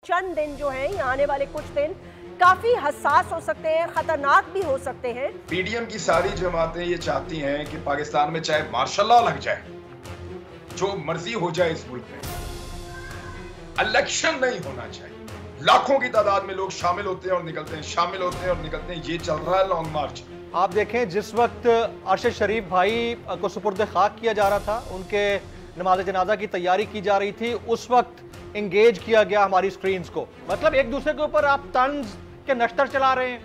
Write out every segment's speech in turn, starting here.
चंद दिन जो है, ये आने वाले कुछ दिन काफी हसास हो सकते हैं, खतरनाक भी हो सकते हैं। पीडीएम की सारी जमातें ये चाहती हैं कि पाकिस्तान में चाहे मार्शल लॉ लग जाए, जो मर्जी हो जाए इस मुल्क में, इलेक्शन नहीं होना चाहिए। लाखों की तादाद में लोग शामिल होते हैं और निकलते हैं, शामिल होते हैं और निकलते हैं। ये चल रहा है लॉन्ग मार्च। आप देखें, जिस वक्त अरशद शरीफ भाई को सुपुर्द खाक किया जा रहा था, उनके नमाज जनाजा की तैयारी की जा रही थी, उस वक्त इंगेज किया गया हमारी स्क्रीन्स को। मतलब एक दूसरे के ऊपर आप तंज के नश्तर चला रहे हैं,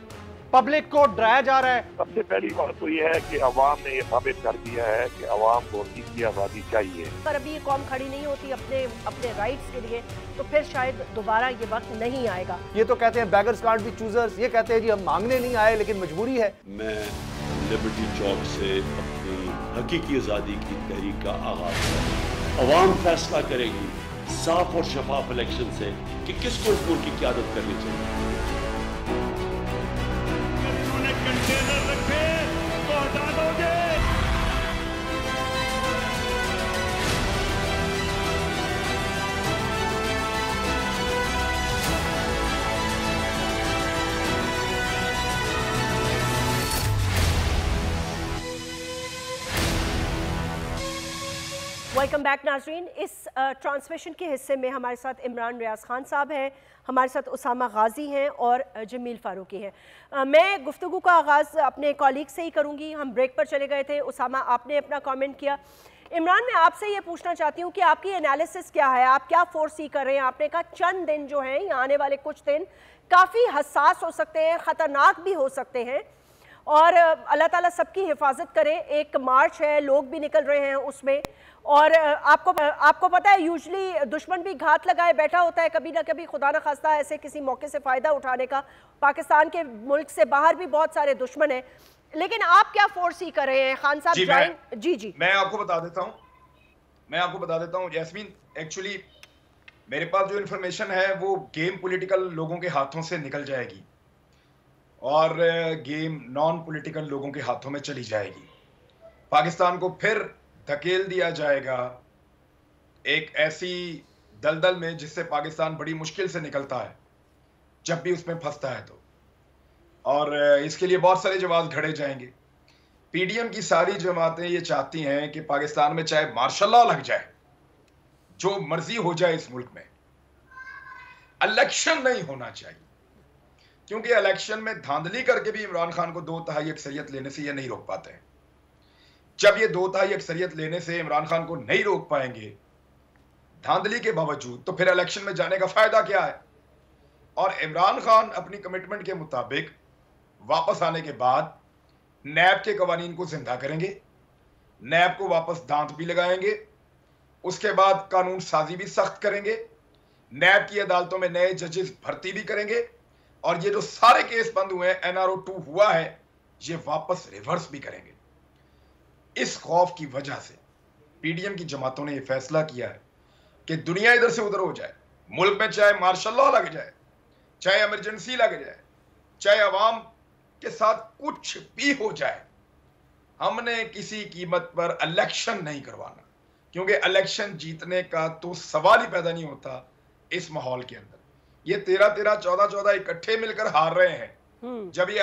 पब्लिक को डराया जा रहा है। सबसे पहली बात तो यह है कि अवाम ने यह साबित कर दिया है कि अवाम को इसकी आज़ादी चाहिए। पर अभी ये कौम खड़ी नहीं होती अपने राइट्स के लिए, तो फिर शायद दोबारा ये वक्त नहीं आएगा। ये तो कहते हैं बेगर्स कांट बी चूजर्स, ये कहते हैं जी हम मांगने नहीं आए लेकिन मजबूरी है। मैं लिबर्टी चौक से अपनी हकीकी आज़ादी की तहरीक का आगाज करूँ। अवाम फैसला करेगी साफ और शफाफ इलेक्शन से कि किसको इस मुल्क की क़यादत करनी चाहिए। कंटेनर रखे तो हटा दोगे। वेलकम बैक नाजरीन। इस ट्रांसमिशन के हिस्से में हमारे साथ इमरान रियाज खान साहब हैं, हमारे साथ उसामा गाजी हैं और जमील फारूकी हैं। मैं गुफ्तगू का आगाज़ अपने कॉलीग से ही करूंगी। हम ब्रेक पर चले गए थे, उसामा आपने अपना कमेंट किया। इमरान, मैं आपसे ये पूछना चाहती हूँ कि आपकी एनालिसिस क्या है, आप क्या फोरसी कर रहे हैं? आपने कहा चंद दिन जो हैं, ये आने वाले कुछ दिन काफ़ी हसास हो सकते हैं, ख़तरनाक भी हो सकते हैं, और अल्लाह ताला सबकी हिफाजत करे। एक मार्च है, लोग भी निकल रहे हैं उसमें, और आपको पता है यूजुअली दुश्मन भी घात लगाए बैठा होता है कभी ना कभी, खुदा न खास्ता ऐसे किसी मौके से फ़ायदा उठाने का। पाकिस्तान के मुल्क से बाहर भी बहुत सारे दुश्मन हैं, लेकिन आप क्या फोर्स ही कर रहे हैं? खान साहब जी मैं आपको बता देता हूँ जैस्मीन। एक्चुअली मेरे पास जो इन्फॉर्मेशन है वो गेम पॉलिटिकल लोगों के हाथों से निकल जाएगी और गेम नॉन पॉलिटिकल लोगों के हाथों में चली जाएगी। पाकिस्तान को फिर धकेल दिया जाएगा एक ऐसी दलदल में जिससे पाकिस्तान बड़ी मुश्किल से निकलता है जब भी उसमें फंसता है तो, और इसके लिए बहुत सारे जवाब घड़े जाएंगे। पीडीएम की सारी जमातें ये चाहती हैं कि पाकिस्तान में चाहे मार्शल लॉ लग जाए, जो मर्जी हो जाए इस मुल्क में, इलेक्शन नहीं होना चाहिए। क्योंकि इलेक्शन में धांधली करके भी इमरान खान को 2/3 अक्सरियत लेने से ये नहीं रोक पाते हैं। जब ये 2/3 अक्सरियत लेने से इमरान खान को नहीं रोक पाएंगे धांधली के बावजूद, तो फिर इलेक्शन में जाने का फायदा क्या है? और इमरान खान अपनी कमिटमेंट के मुताबिक वापस आने के बाद नैब के कवानीन को जिंदा करेंगे, नैब को वापस दांत भी लगाएंगे, उसके बाद कानून साजी भी सख्त करेंगे, नैब की अदालतों में नए जजेस भर्ती भी करेंगे, और ये जो सारे केस बंद हुए हैं, NRO 2 हुआ है, ये वापस रिवर्स भी करेंगे। इस खौफ की वजह से पीडीएम की जमातों ने यह फैसला किया है कि दुनिया इधर से उधर हो जाए, मुल्क में चाहे मार्शल लॉ लग जाए, चाहे इमरजेंसी लग जाए, चाहे अवाम के साथ कुछ भी हो जाए, हमने किसी कीमत पर इलेक्शन नहीं करवाना। क्योंकि इलेक्शन जीतने का तो सवाल ही पैदा नहीं होता इस माहौल के अंदर। ये 13-13, 14-14 इकट्ठे मिलकर हार रहे हैं। जब ये